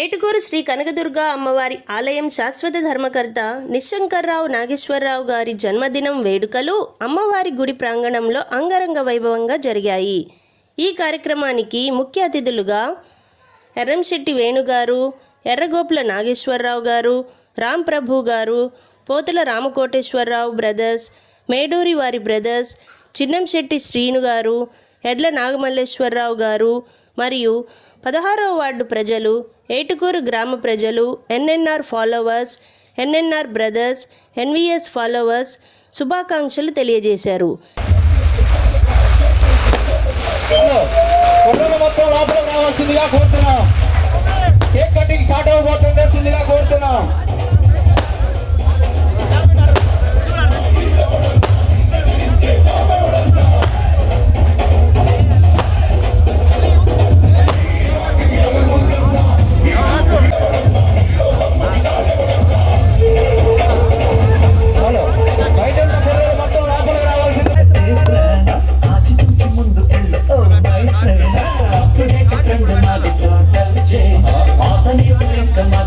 ఏటుకూరు శ్రీ కనకదుర్గ అమ్మవారి ఆలయం శాశ్వత ధర్మకర్త నిశంకర్రావు నాగేశ్వరరావు గారి జన్మదినం వేడుకలు అమ్మవారి గుడి ప్రాంగణంలో అంగరంగ వైభవంగా జరిగాయి. ఈ కార్యక్రమానికి ముఖ్య అతిథులుగా ఎర్రంశెట్టి వేణుగారు, ఎర్రగోపుల నాగేశ్వరరావు గారు, రాంప్రభు గారు, పోతుల రామకోటేశ్వరరావు బ్రదర్స్, మేడూరి వారి బ్రదర్స్, చిన్నంశెట్టి శ్రీను గారు, ఎడ్ల నాగమల్లేశ్వరరావు గారు మరియు 16వ వార్డు ప్రజలు, ఏటుకూరు గ్రామ ప్రజలు, NNR followers, NNR brothers, NVS followers శుభాకాంక్షలు తెలియజేశారు. Come on.